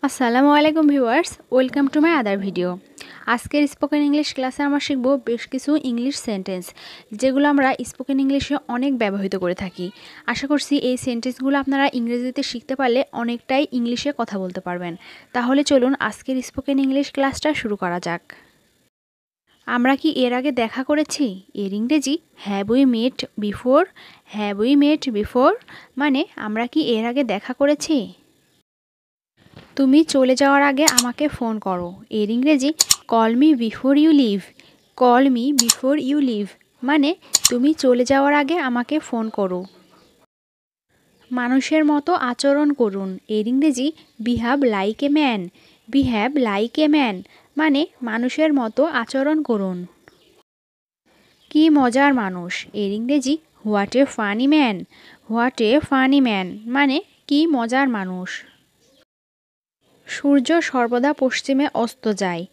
আসসালামু আলাইকুম viewers, welcome to my other video. আজকের স্পোকেন ইংলিশ ক্লাসে আমরা শিখব বেশ কিছু ইংলিশ সেন্টেন্স, যেগুলো আমরা স্পোকেন ইংলিশে অনেক ব্যবহৃত করে থাকি। আশা করছি এই সেন্টেন্সগুলো আপনারা ইংরেজিতে শিখতে পারলে অনেকটাই ইংলিশে কথা বলতে পারবেন। তাহলে চলুন আজকের স্পোকেন ইংলিশ ক্লাসটা শুরু করা যাক। আমরা কি এর আগে দেখা করেছি? এর ইংরেজি have we met before. Have we met before মানে আমরা কি এর আগে দেখা করেছি? তুমি চলে যাওয়ার আগে আমাকে ফোন করো। এর ইংরেজি call me before you leave. Call me before you leave মানে তুমি চলে যাওয়ার আগে আমাকে ফোন করো। মানুষের মতো আচরণ করুন। এর ইংরেজি behave like a man. Behave like a man মানে মানুষের মতো আচরণ করুন। কি মজার মানুষ। এর ইংরেজি what a funny man. What a funny man মানে কি মজার মানুষ। সূর্য সর্বদা পশ্চিমে অস্ত যায়।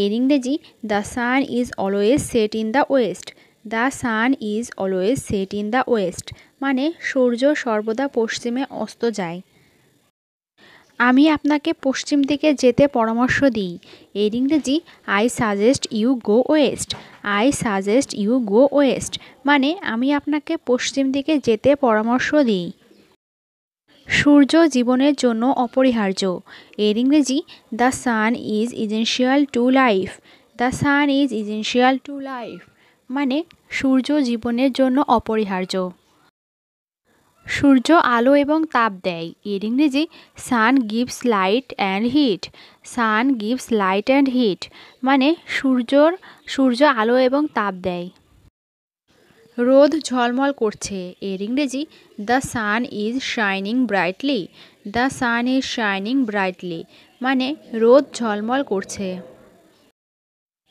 এর ইংরেজি the sun is always set in the West. The sun is always set in the West মানে সূর্য সর্বদা পশ্চিমে অস্ত যায়। আমি আপনাকে পশ্চিম দিকে যেতে পরামর্শ দিই। এর ইংরেজি I suggest you go west. I suggest you go west মানে আমি আপনাকে পশ্চিম দিকে যেতে পরামর্শ দিই। সূর্য জীবনের জন্য অপরিহার্য। এর ইংরেজি the sun is essential to life. The sun is essential to life মানে সূর্য জীবনের জন্য অপরিহার্য। সূর্য আলো এবং তাপ দেয়। এর ইংরেজি sun gives light and heat. Sun gives light and heat মানে সূর্য আলো এবং তাপ দেয়। রোদ ঝলমল করছে। এর ইংরেজি the sun is shining brightly. The sun is shining brightly মানে রোদ ঝলমল করছে।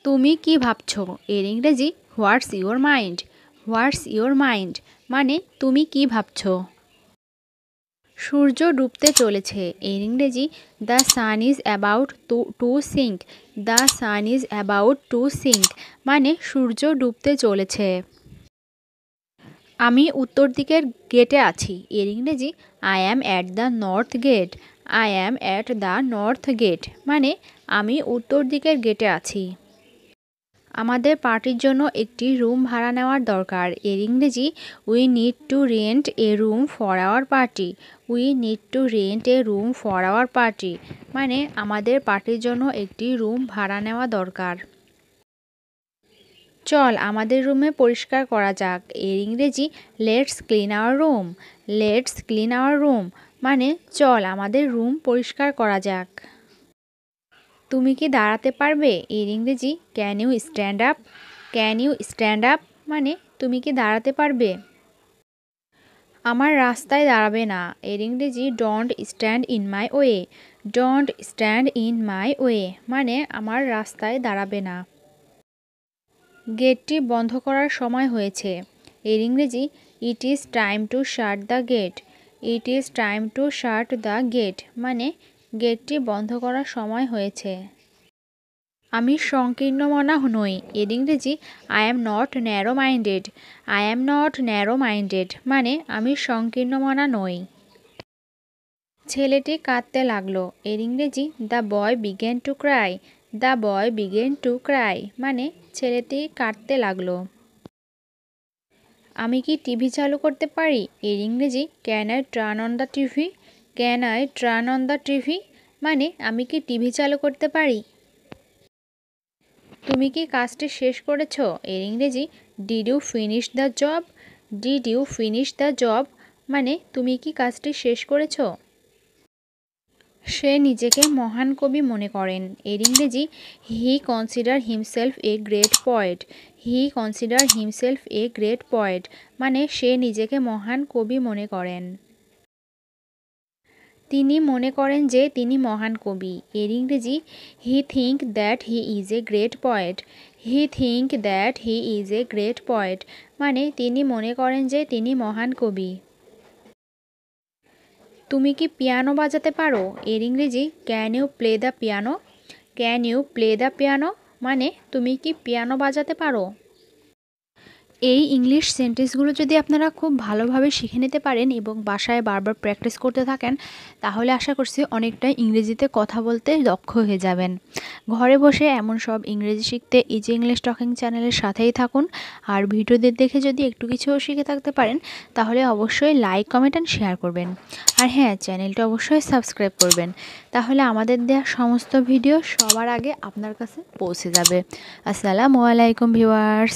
তুমি কি ভাবছো? এর ইংরেজি what's your mind. What's your mind মানে তুমি কি ভাবছো। সূর্য ডুবতে চলেছে। এর ইংরেজি the sun is about to sink. The sun is about to sink মানে সূর্য ডুবতে চলেছে। আমি উত্তর দিকের গেটে আছি। এর ইংরেজি I am at the north gate. I am at the north gate মানে আমি উত্তর দিকের গেটে আছি। আমাদের পার্টির জন্য একটি রুম ভাড়া নেওয়ার দরকার। এর ইংরেজি we need to rent A room for our party. We need to rent A room for our party মানে আমাদের পার্টির জন্য একটি রুম ভাড়া নেওয়া দরকার। চল আমাদের রুমে পরিষ্কার করা যাক। এর ইংরেজি let's clean our room. Let's clean our room মানে চল আমাদের রুম পরিষ্কার করা যাক। তুমি কি দাঁড়াতে পারবে? এর ইংরেজি can you stand up. Can you stand up মানে তুমি কি দাঁড়াতে পারবে। আমার রাস্তায় দাঁড়াবে না। এর ইংরেজি don't stand in my way. Don't stand in my way মানে আমার রাস্তায় দাঁড়াবে না। গেটটি বন্ধ করার সময় হয়েছে। এর ইংরেজি it is time to shut the gate. It is time to shut the gate মানে গেটটি বন্ধ করার সময় হয়েছে। আমি সংকীর্ণমনা নই। এর ইংরেজি I am not narrow minded. I am not narrow minded মানে আমি সংকীর্ণমনা নই। ছেলেটি কাঁদতে লাগলো। এর ইংরেজি the boy began to cry. The boy began to cry মানে ছেলেটি কাঁদতে লাগলো। আমি কি টিভি চালু করতে পারি? এর ইংরেজি can I turn on the TV. Can I turn on the TV মানে আমি কি টিভি চালু করতে পারি। তুমি কি কাজটি শেষ করেছো? এর ইংরেজি did you finish the job. Did you finish the job মানে তুমি কি কাজটি শেষ করেছো। সে নিজেকে মহান কবি মনে করেন। এর ইংরেজি he consider himself a great poet. He consider himself a great poet মানে সে নিজেকে মহান কবি মনে করেন। তিনি মনে করেন যে তিনি মহান কবি। এর ইংরেজি he think that he is a great poet. He think that he is a great poet মানে তিনি মনে করেন যে তিনি মহান কবি। তুমি কি পিয়ানো বাজাতে পারো? এর ইংরেজি can you play the piano. Can you play the piano মানে তুমি কি পিয়ানো বাজাতে পারো। এই ইংলিশ সেন্টেন্সগুলো যদি আপনারা খুব ভালোভাবে শিখে নিতে পারেন এবং বাসায় বারবার প্র্যাকটিস করতে থাকেন, তাহলে আশা করছি অনেকটাই ইংরেজিতে কথা বলতে দক্ষ হয়ে যাবেন। ঘরে বসে এমন সব ইংরেজি শিখতে ইজি ইংলিশ টকিং চ্যানেলের সাথেই থাকুন। আর ভিডিওদের দেখে যদি একটু কিছুও শিখে থাকতে পারেন, তাহলে অবশ্যই লাইক, কমেন্ট অ্যান্ড শেয়ার করবেন। আর হ্যাঁ, চ্যানেলটা অবশ্যই সাবস্ক্রাইব করবেন, তাহলে আমাদের দেওয়া সমস্ত ভিডিও সবার আগে আপনার কাছে পৌঁছে যাবে। আসসালামু আলাইকুম ভিউয়ার্স।